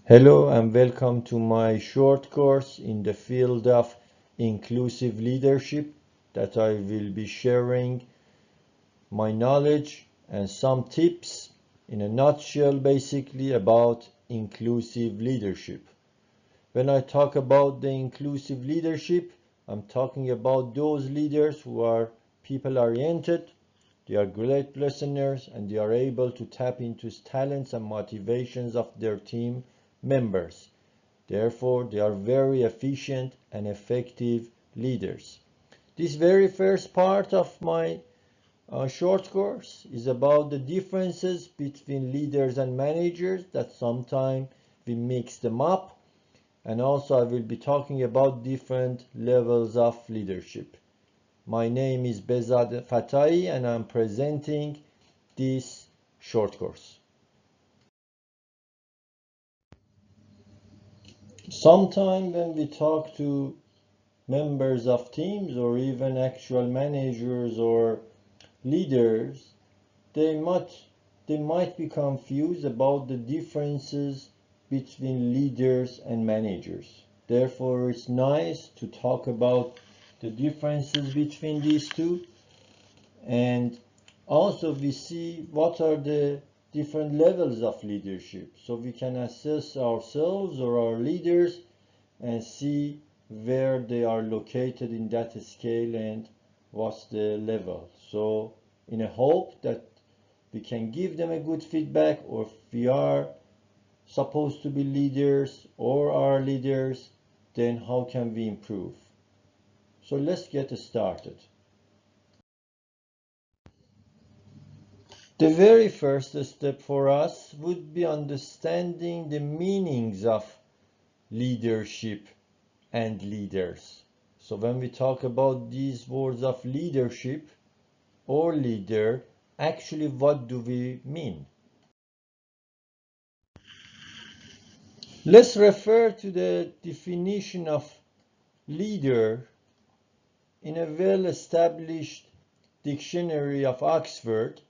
Hello and welcome to my short course in the field of inclusive leadership that I will be sharing my knowledge and some tips in a nutshell basically about inclusive leadership. When I talk about the inclusive leadership, I'm talking about those leaders who are people oriented, they are great listeners, and they are able to tap into talents and motivations of their team members. Therefore, they are very efficient and effective leaders. This very first part of my short course is about the differences between leaders and managers that sometimes we mix them up, and also I will be talking about different levels of leadership. My name is Behzad Fatahi and I'm presenting this short course. Sometime when we talk to members of teams or even actual managers or leaders, they might be confused about the differences between leaders and managers. Therefore, it's nice to talk about the differences between these two, and also we see what are the different levels of leadership so we can assess ourselves or our leaders and see where they are located in that scale and what's the level. So in a hope that we can give them a good feedback, or if we are supposed to be leaders or are leaders, then how can we improve? So let's get started. The very first step for us would be understanding the meanings of leadership and leaders. So when we talk about these words of leadership or leader, actually what do we mean? Let's refer to the definition of leader in a well-established dictionary of Oxford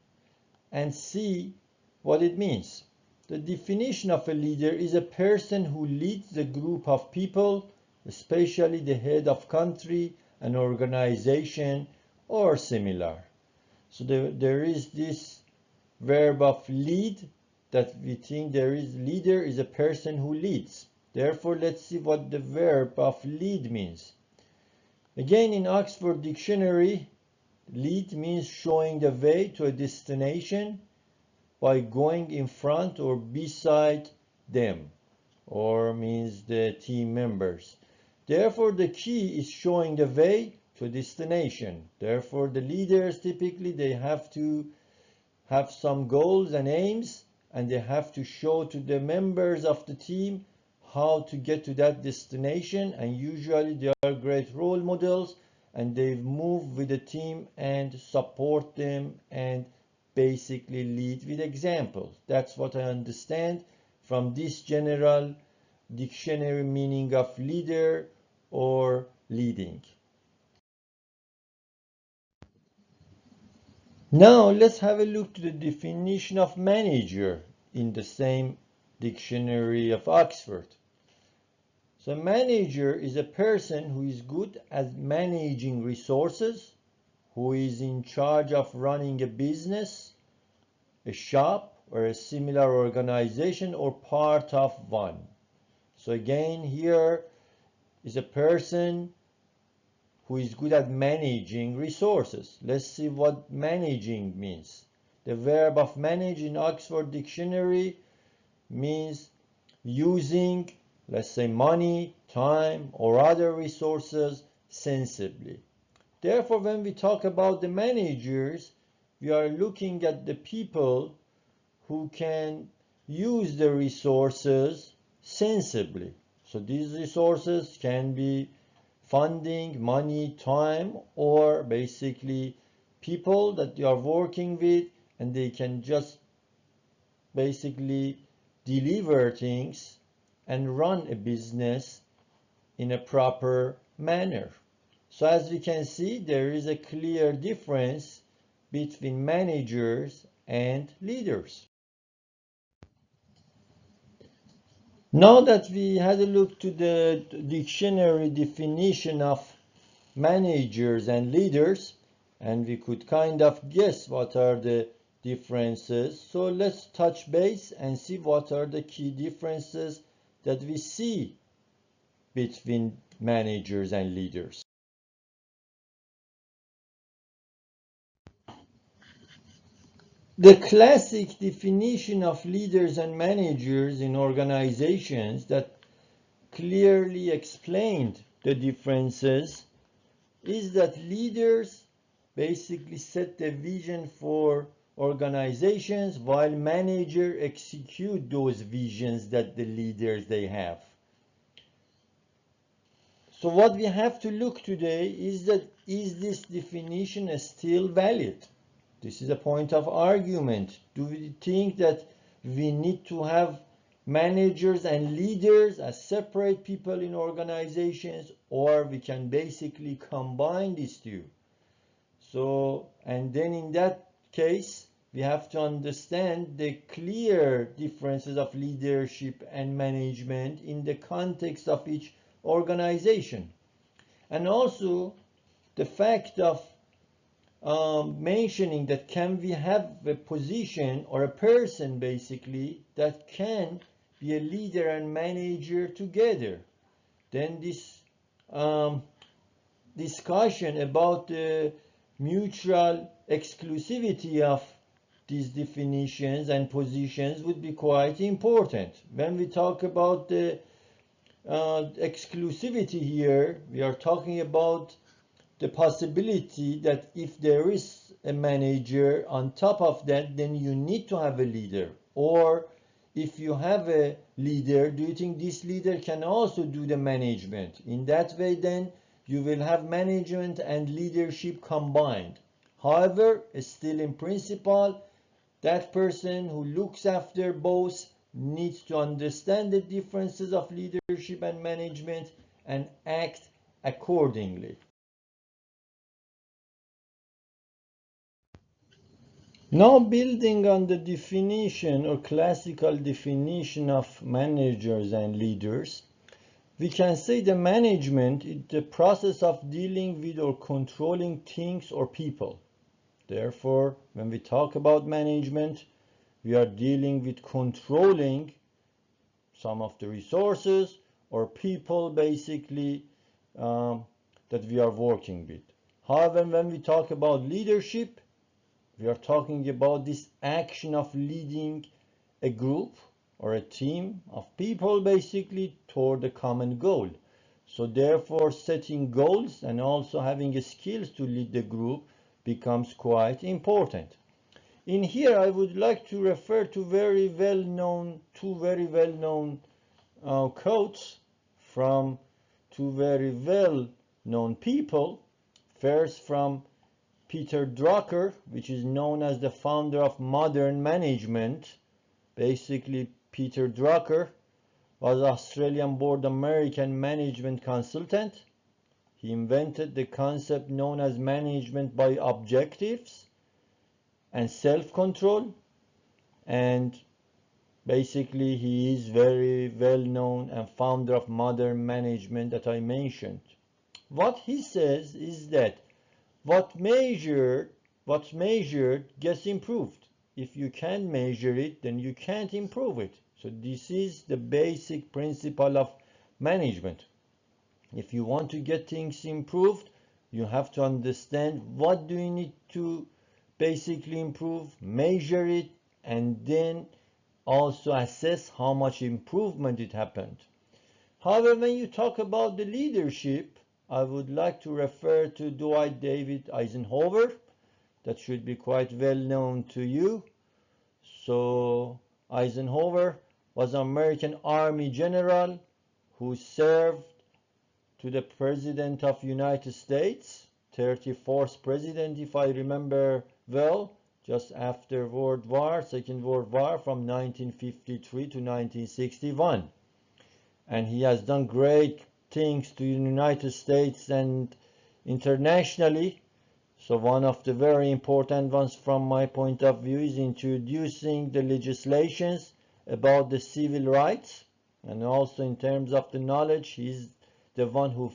and see what it means. The definition of a leader is a person who leads a group of people, especially the head of country, an organization, or similar. So there is this verb of lead that we think there is. Leader is a person who leads. Therefore, let's see what the verb of lead means. Again, in Oxford Dictionary, lead means showing the way to a destination by going in front or beside them, or means the team members. Therefore, the key is showing the way to a destination. Therefore, the leaders typically they have to have some goals and aims, and they have to show to the members of the team how to get to that destination, and usually they are great role models and they move with the team and support them and basically lead with example. That's what I understand from this general dictionary meaning of leader or leading. Now let's have a look to the definition of manager in the same dictionary of Oxford. So manager is a person who is good at managing resources, who is in charge of running a business, a shop, or a similar organization or part of one. So again, here is a person who is good at managing resources. Let's see what managing means. The verb of manage in Oxford Dictionary means using, let's say, money, time, or other resources sensibly. Therefore, when we talk about the managers, we are looking at the people who can use the resources sensibly. So these resources can be funding, money, time, or basically people that you are working with, and they can just basically deliver things and run a business in a proper manner. So as we can see, there is a clear difference between managers and leaders. Now that we had a look to the dictionary definition of managers and leaders, and we could kind of guess what are the differences, so let's touch base and see what are the key differences that we see between managers and leaders. The classic definition of leaders and managers in organizations that clearly explained the differences is that leaders basically set the vision for organizations while managers execute those visions that the leaders they have. So what we have to look today is that is this definition still valid? This is a point of argument. Do we think that we need to have managers and leaders as separate people in organizations, or we can basically combine these two? So, and then in that case, we have to understand the clear differences of leadership and management in the context of each organization. And also the fact of mentioning that can we have a position or a person basically that can be a leader and manager together. Then this discussion about the mutual exclusivity of these definitions and positions would be quite important. When we talk about the exclusivity here, we are talking about the possibility that if there is a manager on top of that, then you need to have a leader. Or if you have a leader, do you think this leader can also do the management? In that way, then you will have management and leadership combined. However, still in principle, that person who looks after both needs to understand the differences of leadership and management and act accordingly. Now, building on the definition or classical definition of managers and leaders, we can say the management is the process of dealing with or controlling things or people. Therefore, when we talk about management, we are dealing with controlling some of the resources or people basically that we are working with. However, when we talk about leadership, we are talking about this action of leading a group or a team of people basically toward a common goal. So therefore, setting goals and also having skills to lead the group becomes quite important. In here, I would like to refer to two very well-known quotes from two very well-known people. First, from Peter Drucker, which is known as the founder of modern management. Basically, Peter Drucker was an Australian-born American management consultant. He invented the concept known as management by objectives and self-control, and basically he is very well known and founder of modern management that I mentioned. What he says is that what's measured gets improved. If you can't measure it, then you can't improve it. So this is the basic principle of management. If you want to get things improved, you have to understand what do you need to basically improve, measure it, and then also assess how much improvement it happened. However, when you talk about the leadership, I would like to refer to Dwight David Eisenhower. That should be quite well known to you. So Eisenhower was an American Army general who served to the President of United States, 34th President if I remember well, just after Second World War from 1953 to 1961. And he has done great things to the United States and internationally. So one of the very important ones from my point of view is introducing the legislations about the civil rights and also in terms of the knowledge, he's the one who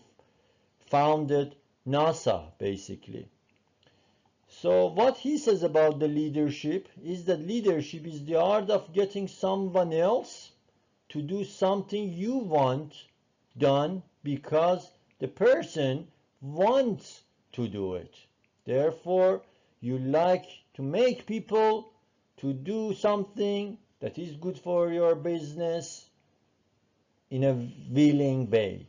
founded NASA, basically. So what he says about the leadership is that leadership is the art of getting someone else to do something you want done because the person wants to do it. Therefore, you like to make people to do something that is good for your business in a willing way.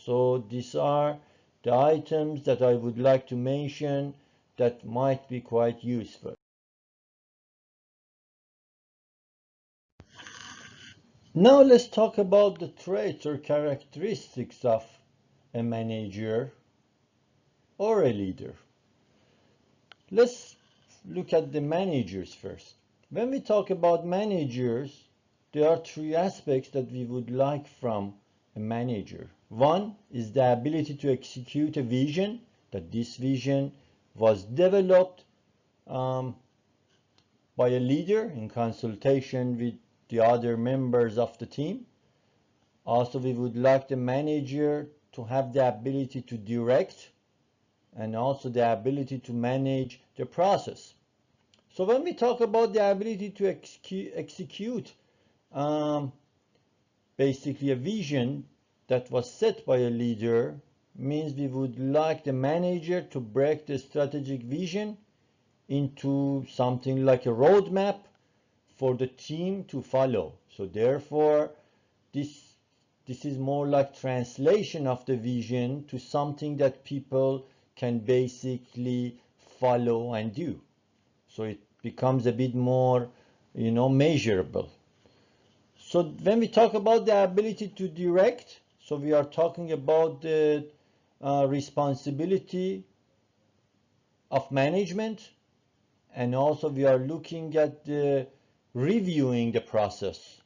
So these are the items that I would like to mention that might be quite useful. Now let's talk about the traits or characteristics of a manager or a leader. Let's look at the managers first. When we talk about managers, there are three aspects that we would like from a manager. One is the ability to execute a vision, that this vision was developed by a leader in consultation with the other members of the team. Also, we would like the manager to have the ability to direct and also the ability to manage the process. So when we talk about the ability to execute basically a vision that was set by a leader, means we would like the manager to break the strategic vision into something like a roadmap for the team to follow. So therefore, this is more like translation of the vision to something that people can basically follow and do. So it becomes a bit more, measurable. So when we talk about the ability to direct, so we are talking about the responsibility of management, and also we are looking at the reviewing the process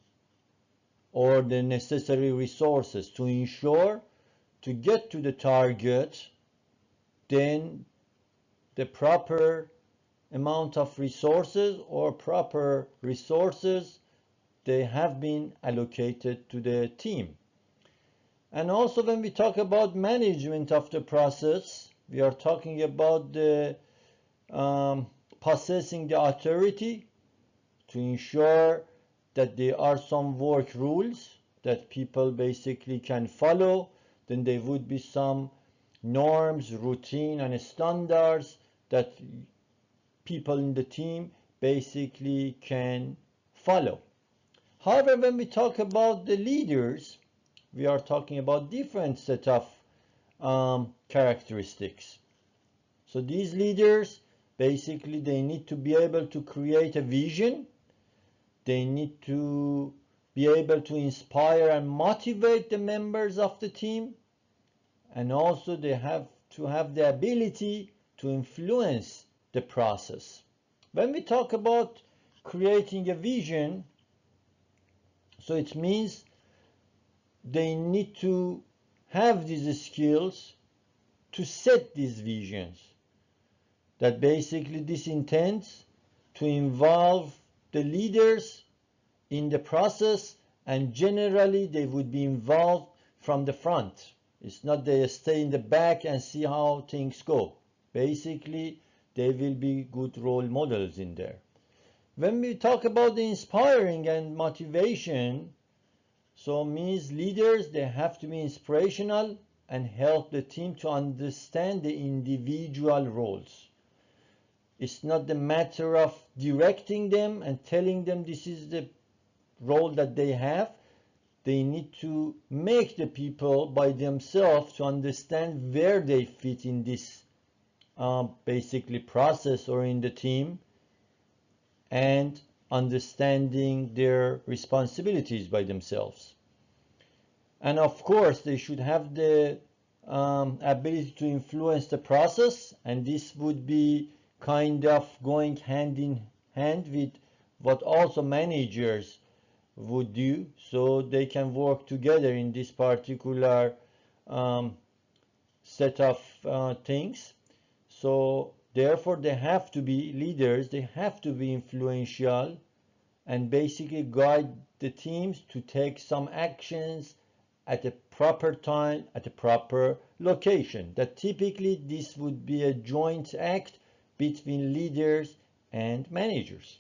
or the necessary resources to ensure to get to the target, then the proper amount of resources or proper resources, they have been allocated to the team. And also when we talk about management of the process, we are talking about the possessing the authority to ensure that there are some work rules that people basically can follow. Then there would be some norms, routine, and standards that people in the team basically can follow. However, when we talk about the leaders, we are talking about different set of characteristics. So these leaders, basically, they need to be able to create a vision. They need to be able to inspire and motivate the members of the team. And also they have to have the ability to influence the process. When we talk about creating a vision, so it means they need to have these skills to set these visions. That basically this intends to involve the leaders in the process, and generally they would be involved from the front. It's not they stay in the back and see how things go. Basically, they will be good role models in there. When we talk about the inspiring and motivation, so means leaders, they have to be inspirational and help the team to understand the individual roles. It's not the matter of directing them and telling them this is the role that they have. They need to make the people by themselves to understand where they fit in this basically process or in the team, and understanding their responsibilities by themselves. And of course, they should have the ability to influence the process, and this would be kind of going hand in hand with what also managers would do, so they can work together in this particular set of things. So therefore they have to be leaders, they have to be influential, and basically guide the teams to take some actions at a proper time, at a proper location. That typically this would be a joint act between leaders and managers.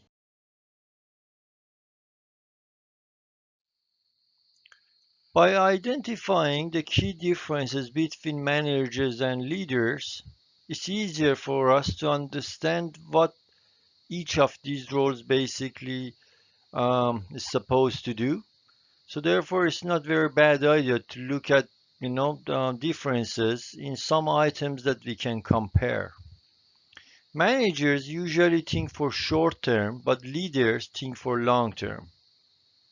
By identifying the key differences between managers and leaders, it's easier for us to understand what each of these roles basically is supposed to do. So therefore, it's not very bad idea to look at differences in some items that we can compare. Managers usually think for short term, but leaders think for long term.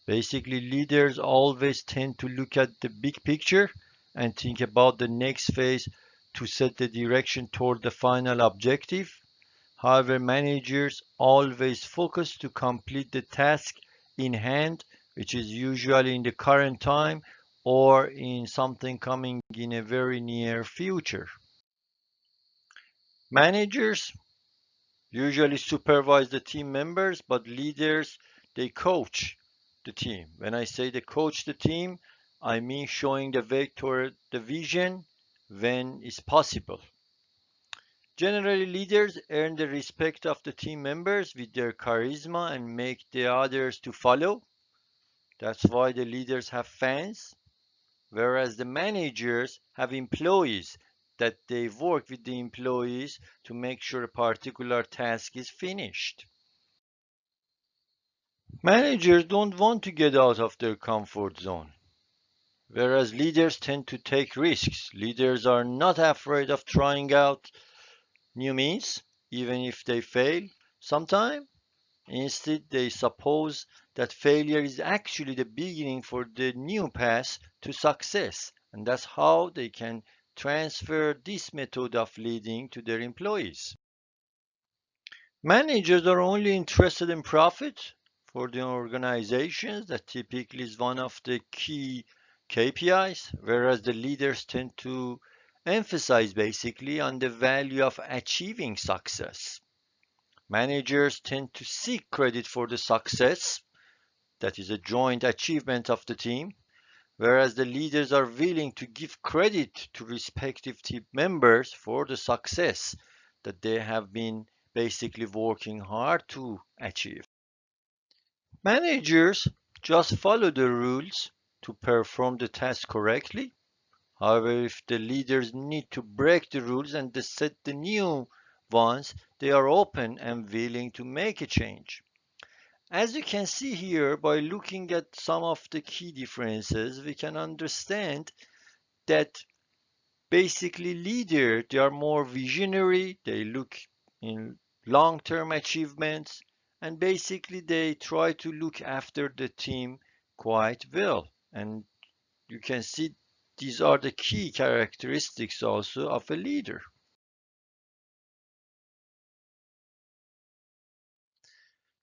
Basically, leaders always tend to look at the big picture and think about the next phase to set the direction toward the final objective. However, managers always focus to complete the task in hand, which is usually in the current time or in something coming in a very near future. Managers usually supervise the team members, but leaders, they coach the team. When I say they coach the team, I mean showing the way toward the vision when it's possible. Generally, leaders earn the respect of the team members with their charisma and make the others to follow. That's why the leaders have fans, whereas the managers have employees that they work with the employees to make sure a particular task is finished. Managers don't want to get out of their comfort zone, whereas leaders tend to take risks. Leaders are not afraid of trying out new means, even if they fail sometime. Instead, they suppose that failure is actually the beginning for the new path to success, and that's how they can transfer this method of leading to their employees. Managers are only interested in profit for the organizations. That typically is one of the key KPIs, whereas the leaders tend to emphasize basically on the value of achieving success. Managers tend to seek credit for the success, that is a joint achievement of the team, whereas the leaders are willing to give credit to respective team members for the success that they have been basically working hard to achieve. Managers just follow the rules to perform the task correctly. However, if the leaders need to break the rules and they set the new ones, they are open and willing to make a change. As you can see here, by looking at some of the key differences, we can understand that basically leaders, they are more visionary, they look in long-term achievements, and basically they try to look after the team quite well. And you can see these are the key characteristics also of a leader.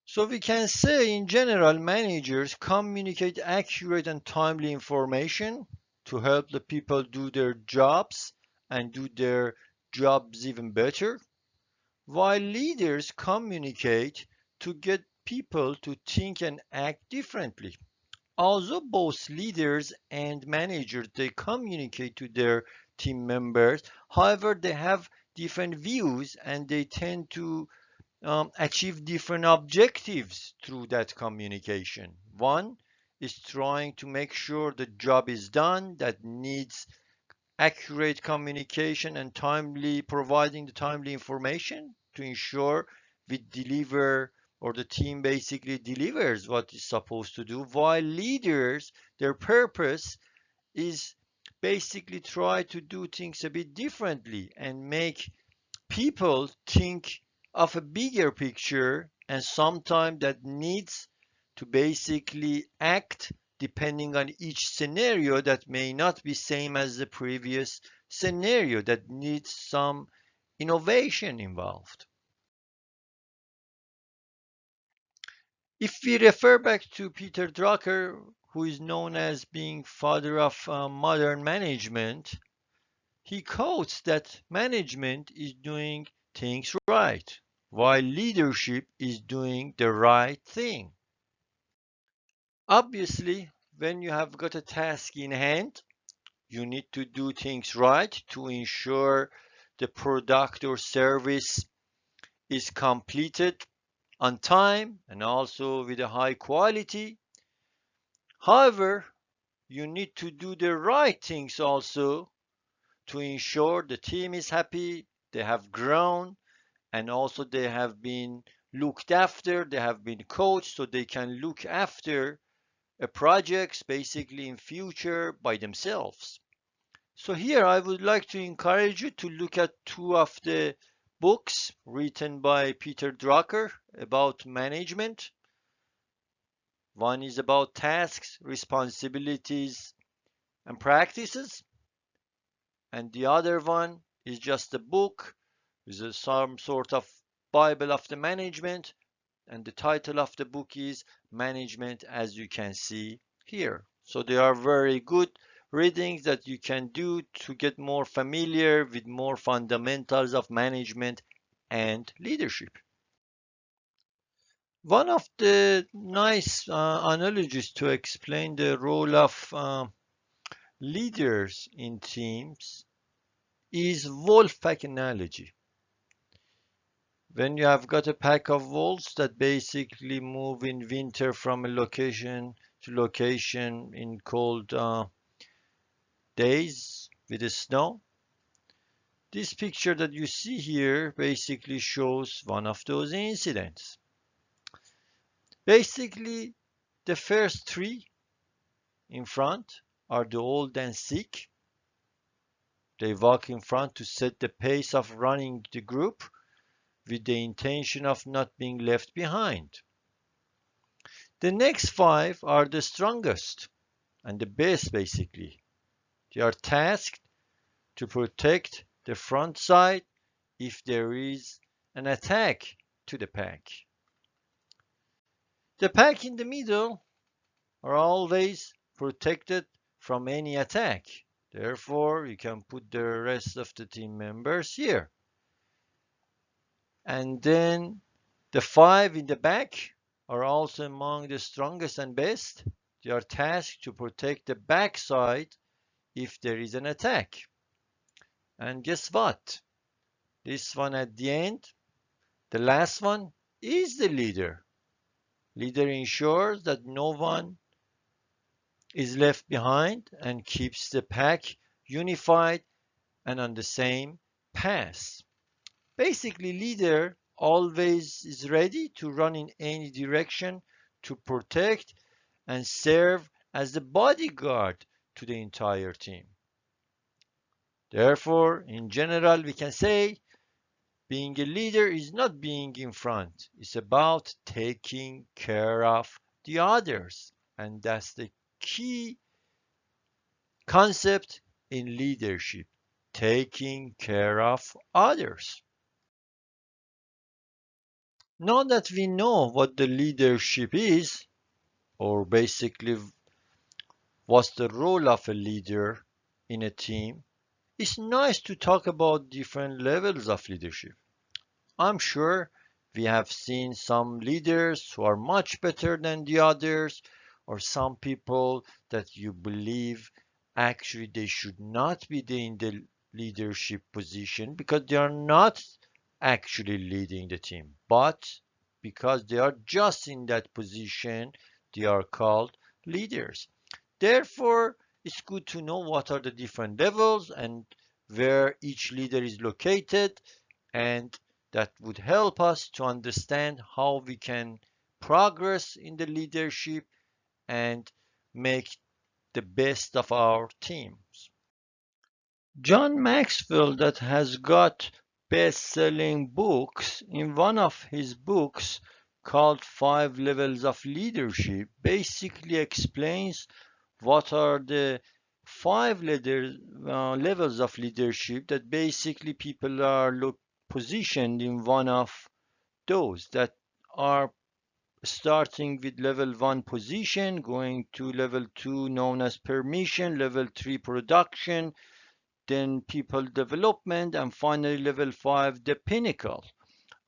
So we can say in general, managers communicate accurate and timely information to help the people do their jobs and do their jobs even better, while leaders communicate to get people to think and act differently. Although both leaders and managers, they communicate to their team members, however, they have different views and they tend to achieve different objectives through that communication. One is trying to make sure the job is done that needs accurate communication and timely providing the timely information to ensure we deliver or the team basically delivers what it's supposed to do, while leaders, their purpose is basically try to do things a bit differently and make people think of a bigger picture, and sometimes that needs to basically act depending on each scenario that may not be same as the previous scenario, that needs some innovation involved. If we refer back to Peter Drucker, who is known as being father of modern management, he quotes that management is doing things right, while leadership is doing the right thing. Obviously, when you have got a task in hand, you need to do things right to ensure the product or service is completed on time and also with a high quality. However, you need to do the right things also to ensure the team is happy, they have grown, and also they have been looked after, they have been coached so they can look after a projects basically in future by themselves. So here I would like to encourage you to look at two of the books written by Peter Drucker about management. One is about tasks, responsibilities, and practices, and the other one is just a book with some sort of Bible of the management, and the title of the book is Management, as you can see here. So they are very good readings that you can do to get more familiar with more fundamentals of management and leadership. One of the nice analogies to explain the role of leaders in teams is wolf pack analogy. When you have got a pack of wolves that basically move in winter from a location to location in cold days with the snow, this picture that you see here basically shows one of those incidents. Basically, the first three in front are the old and sick. They walk in front to set the pace of running the group with the intention of not being left behind. The next five are the strongest and the best basically. They are tasked to protect the front side if there is an attack to the pack. The pack in the middle are always protected from any attack. Therefore, you can put the rest of the team members here. And then the five in the back are also among the strongest and best. They are tasked to protect the backside if there is an attack. And guess what? This one at the end, the last one, is the leader. Leader ensures that no one is left behind and keeps the pack unified and on the same path. Basically, leader always is ready to run in any direction to protect and serve as the bodyguard to the entire team. Therefore, in general, we can say being a leader is not being in front. It's about taking care of the others. And that's the key concept in leadership, taking care of others. Now that we know what the leadership is, or basically what's the role of a leader in a team, it's nice to talk about different levels of leadership. I'm sure we have seen some leaders who are much better than the others, or some people that you believe actually they should not be in the leadership position because they are not actually leading the team, but because they are just in that position, they are called leaders. Therefore, it's good to know what are the different levels and where each leader is located, and that would help us to understand how we can progress in the leadership and make the best of our teams. John Maxwell, that has got best-selling books, in one of his books called Five Levels of Leadership, basically explains what are the levels of leadership that basically people are positioned in one of those that are starting with level 1 position, going to level 2 known as permission, level 3 production, then people development, and finally level 5 the pinnacle.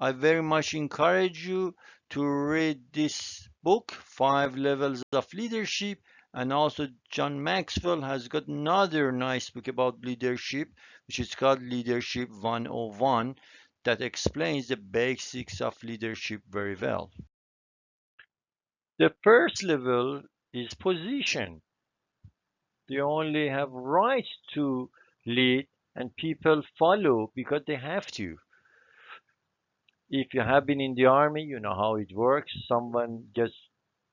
I very much encourage you to read this book, Five Levels of Leadership, and also John Maxwell has got another nice book about leadership, which is called Leadership 101, that explains the basics of leadership very well. The first level is position. They only have right to lead and people follow because they have to. If you have been in the army, you know how it works. Someone gets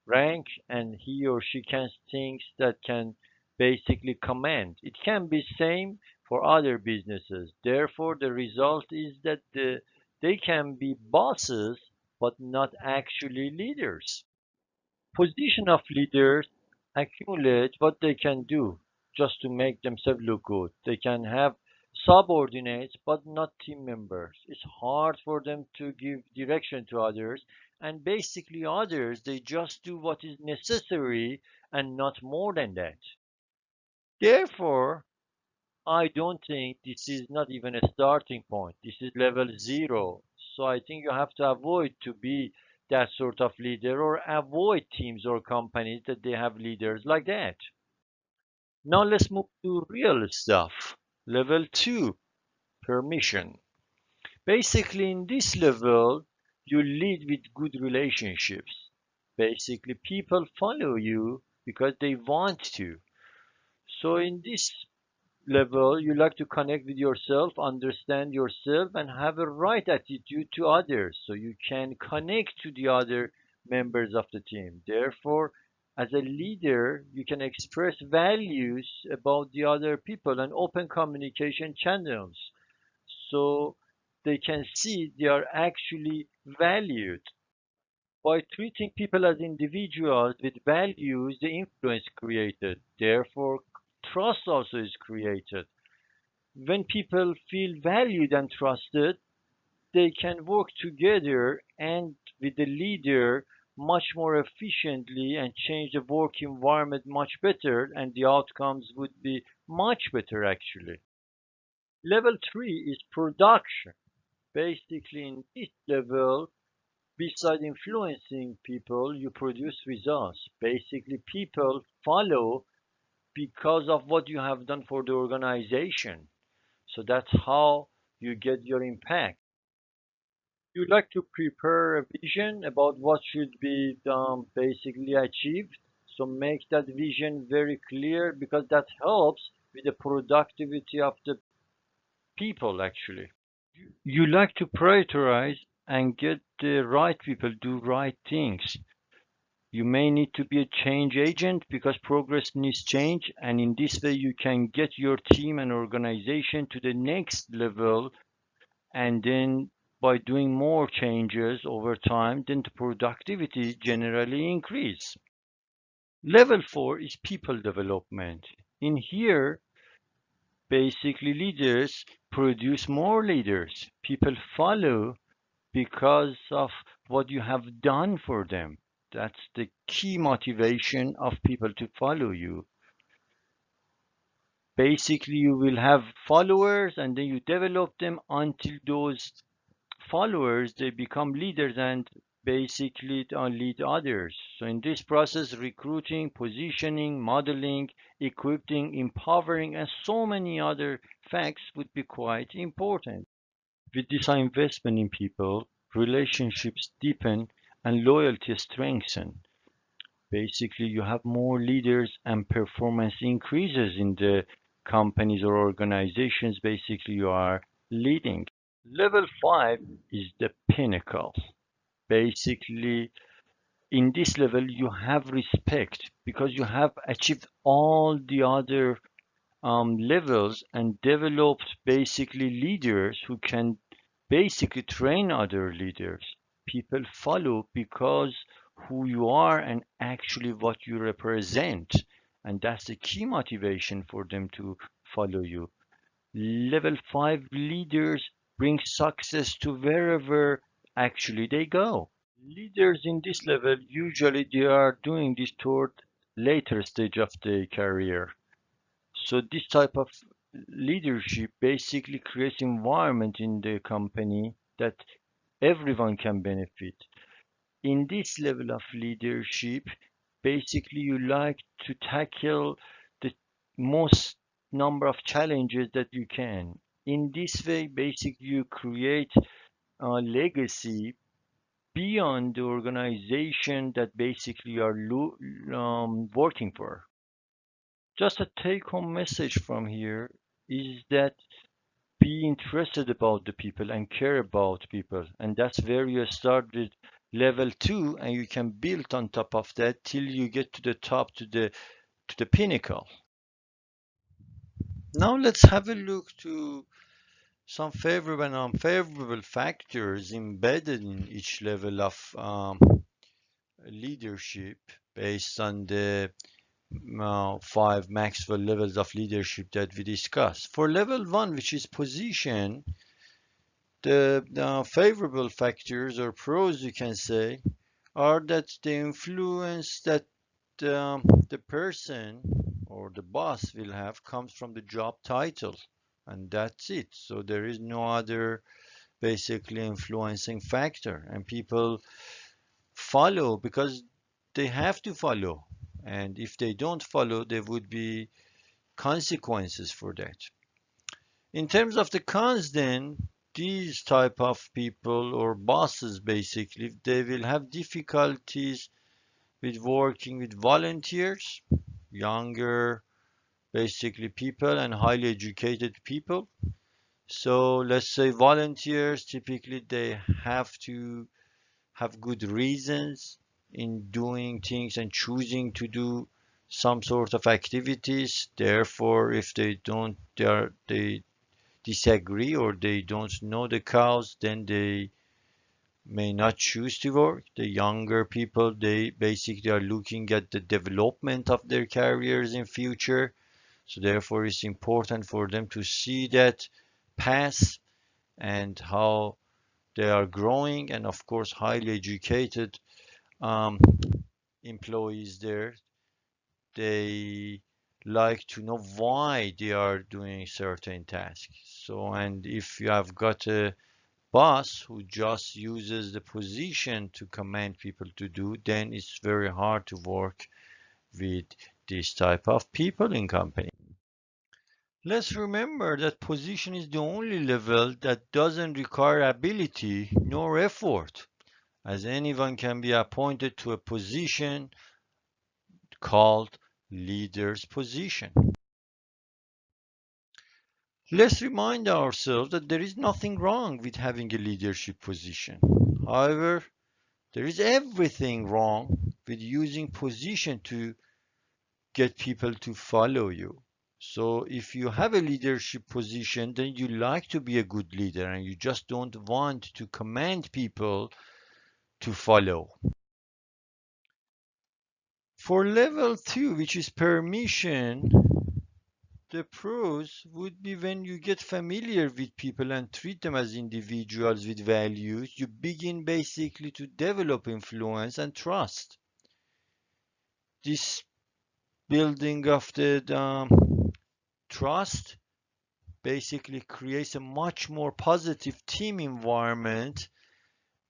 rank and he or she can things that can basically command. It can be same for other businesses. Therefore, the result is that they can be bosses but not actually leaders. Position of leaders accumulate what they can do just to make themselves look good. They can have subordinates but not team members. It's hard for them to give direction to others, and basically others they just do what is necessary and not more than that. Therefore, I don't think this is not even a starting point. This is level zero. So I think you have to avoid to be that sort of leader or avoid teams or companies that they have leaders like that. Now let's move to real stuff. Level two, permission. Basically, in this level, you lead with good relationships. Basically, people follow you because they want to. So in this level, you like to connect with yourself, understand yourself, and have a right attitude to others so you can connect to the other members of the team. Therefore, as a leader, you can express values about the other people and open communication channels so they can see they are actually valued. By treating people as individuals with values, the influence created. Therefore, trust also is created. When people feel valued and trusted, they can work together and with the leader much more efficiently and change the work environment much better, and the outcomes would be much better actually. Level 3 is production. Basically, in this level, besides influencing people, you produce results. Basically, people follow because of what you have done for the organization. So that's how you get your impact. You like to prepare a vision about what should be basically achieved. So make that vision very clear because that helps with the productivity of the people actually. You like to prioritize and get the right people do right things. You may need to be a change agent because progress needs change, and in this way you can get your team and organization to the next level, and then by doing more changes over time, then the productivity generally increase. Level 4 is people development. In here, basically leaders produce more leaders. People follow because of what you have done for them. That's the key motivation of people to follow you. Basically, you will have followers and then you develop them until those followers they become leaders and basically lead others. So in this process, recruiting, positioning, modeling, equipping, empowering, and so many other facts would be quite important. With this investment in people, relationships deepen and loyalty strengthen. Basically, you have more leaders and performance increases in the companies or organizations basically you are leading. Level 5 is the pinnacle. Basically, in this level, you have respect because you have achieved all the other levels and developed basically leaders who can basically train other leaders. People follow because who you are and actually what you represent. And that's the key motivation for them to follow you. Level 5 leaders bring success to wherever actually they go. Leaders in this level usually they are doing this toward later stage of their career. So this type of leadership basically creates environment in the company that everyone can benefit. In this level of leadership, basically you like to tackle the most number of challenges that you can. In this way, basically you create a legacy beyond the organization that basically you are working for. Just a take-home message from here is that be interested about the people and care about people, and that's where you start with level two, and you can build on top of that till you get to the top, to the pinnacle. Now let's have a look to some favorable and unfavorable factors embedded in each level of leadership based on the five Maxwell levels of leadership that we discussed. For level one, which is position, the favorable factors or pros you can say are that the influence that the person or the boss will have comes from the job title, and that's it. So there is no other basically influencing factor, and people follow because they have to follow, and if they don't follow there would be consequences for that. In terms of the cons then, these type of people or bosses basically they will have difficulties with working with volunteers, younger basically people and highly educated people. So let's say volunteers typically they have to have good reasons in doing things and choosing to do some sort of activities. Therefore, if they don't, they disagree or they don't know the cause, then they may not choose to work. The younger people, they basically are looking at the development of their careers in future. So therefore, it's important for them to see that path and how they are growing. And of course, highly educated um, employees there, they like to know why they are doing certain tasks. So, and if you have got a boss who just uses the position to command people to do, then it's very hard to work with this type of people in company. Let's remember that position is the only level that doesn't require ability nor effort, as anyone can be appointed to a position called leader's position. Let's remind ourselves that there is nothing wrong with having a leadership position. However, there is everything wrong with using position to get people to follow you. So if you have a leadership position, then you like to be a good leader and you just don't want to command people to follow. For level two, which is permission, the pros would be when you get familiar with people and treat them as individuals with values, you begin basically to develop influence and trust. This building of the trust basically creates a much more positive team environment,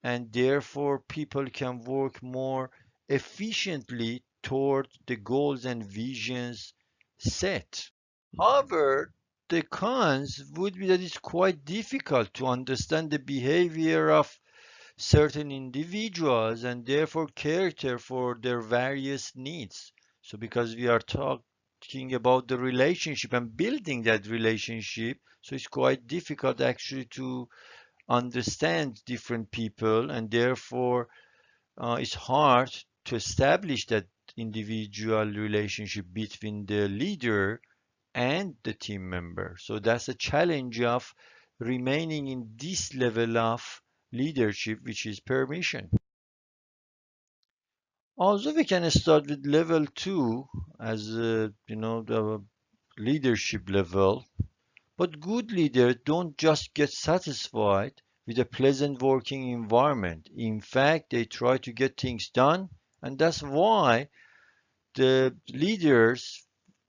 and therefore people can work more efficiently toward the goals and visions set. However, the cons would be that it's quite difficult to understand the behavior of certain individuals and therefore cater for their various needs. So because we are talking about the relationship and building that relationship, so it's quite difficult actually to understand different people, and therefore it's hard to establish that individual relationship between the leader and the team member. So that's a challenge of remaining in this level of leadership, which is permission. Also, we can start with level two as the leadership level. But good leaders don't just get satisfied with a pleasant working environment. In fact, they try to get things done, and that's why the leaders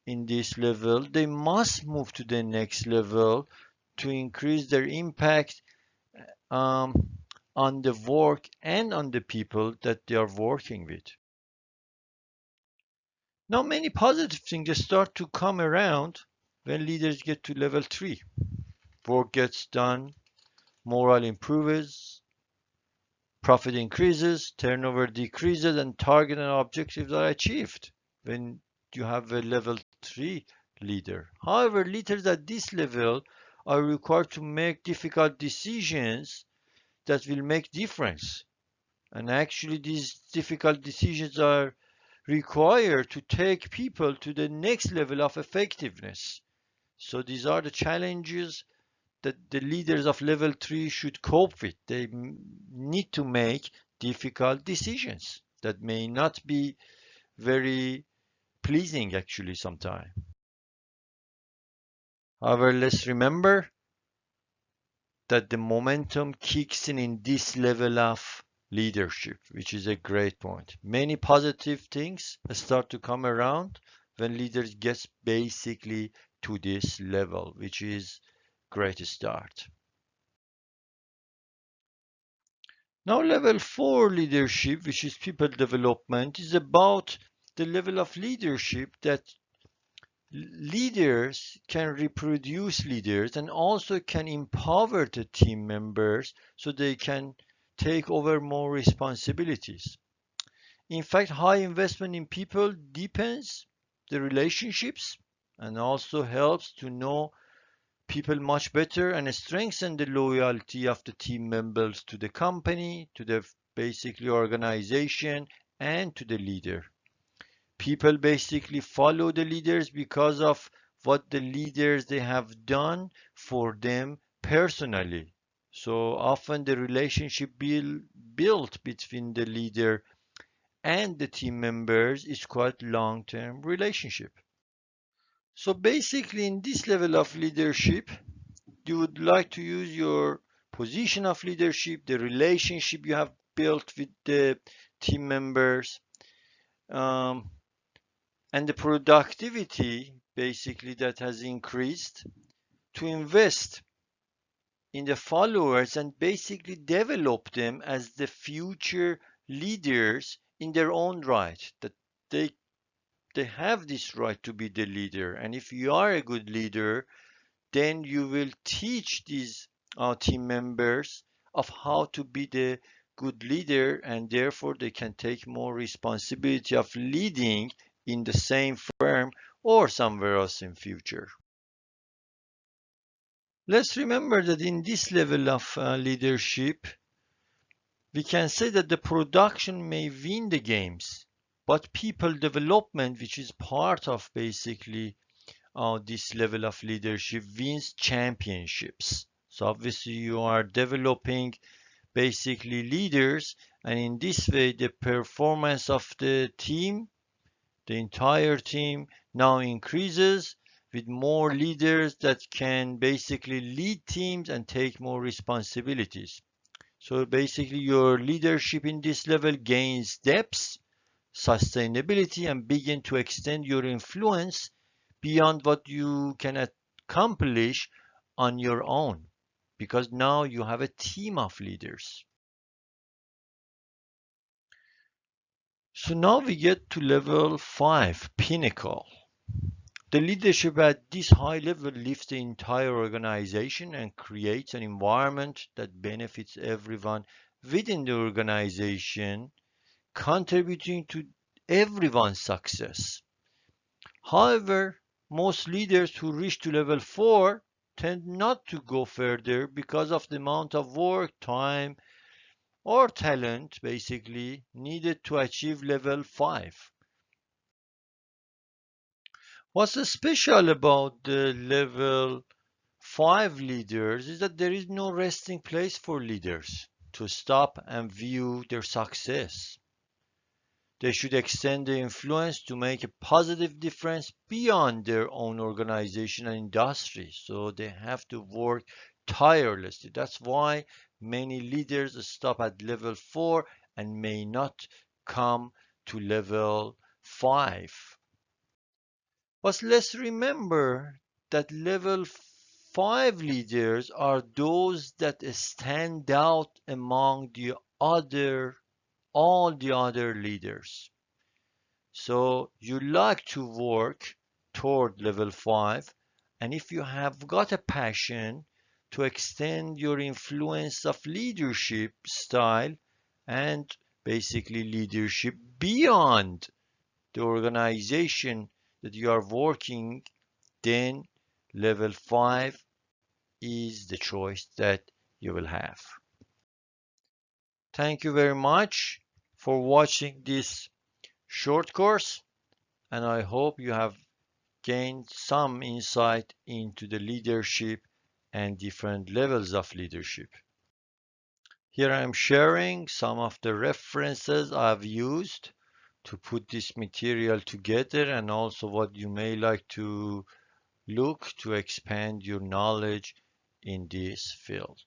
in this level they must move to the next level to increase their impact um, on the work and on the people that they are working with. Now, many positive things start to come around when leaders get to level 3. Work gets done, morale improves, profit increases, turnover decreases, and target and objectives are achieved when you have a level 3 leader. However, leaders at this level are required to make difficult decisions that will make difference. And actually, these difficult decisions are required to take people to the next level of effectiveness. So these are the challenges that the leaders of level 3 should cope with. They need to make difficult decisions that may not be very pleasing actually sometimes. However, let's remember that the momentum kicks in this level of leadership, which is a great point. Many positive things start to come around when leaders get basically to this level, which is great start. Now, level 4 leadership, which is people development, is about the level of leadership that leaders can reproduce leaders and also can empower the team members so they can take over more responsibilities. In fact, high investment in people deepens the relationships and also helps to know people much better and strengthen the loyalty of the team members to the company, to the basically organization, and to the leader. People basically follow the leaders because of what the leaders they have done for them personally. So often the relationship built between the leader and the team members is quite long-term relationship. So basically in this level of leadership, you would like to use your position of leadership, the relationship you have built with the team members, um, and the productivity basically that has increased to invest in the followers and basically develop them as the future leaders in their own right, that they they have this right to be the leader. And if you are a good leader, then you will teach these team members of how to be the good leader, and therefore they can take more responsibility of leading in the same firm or somewhere else in future. Let's remember that in this level of leadership, we can say that the production may win the games, but people development, which is part of basically this level of leadership, wins championships. So obviously you are developing basically leaders, and in this way the performance of the team, the entire team, now increases with more leaders that can basically lead teams and take more responsibilities. So basically your leadership in this level gains depth, sustainability, and begin to extend your influence beyond what you can accomplish on your own, because now you have a team of leaders. So now we get to level 5, pinnacle. The leadership at this high level lifts the entire organization and creates an environment that benefits everyone within the organization, contributing to everyone's success. However, most leaders who reach to level 4 tend not to go further because of the amount of work, time, or talent basically needed to achieve level 5. What's special about the level 5 leaders is that there is no resting place for leaders to stop and view their success. They should extend their influence to make a positive difference beyond their own organization and industry. So they have to work tirelessly. That's why many leaders stop at level 4 and may not come to level 5. But let's remember that level 5 leaders are those that stand out among all the other leaders. So you like to work toward level 5, and if you have got a passion to extend your influence of leadership style and basically leadership beyond the organization that you are working, then level 5 is the choice that you will have. Thank you very much for watching this short course, and I hope you have gained some insight into the leadership and different levels of leadership. Here I am sharing some of the references I've used to put this material together, and also what you may like to look to expand your knowledge in this field.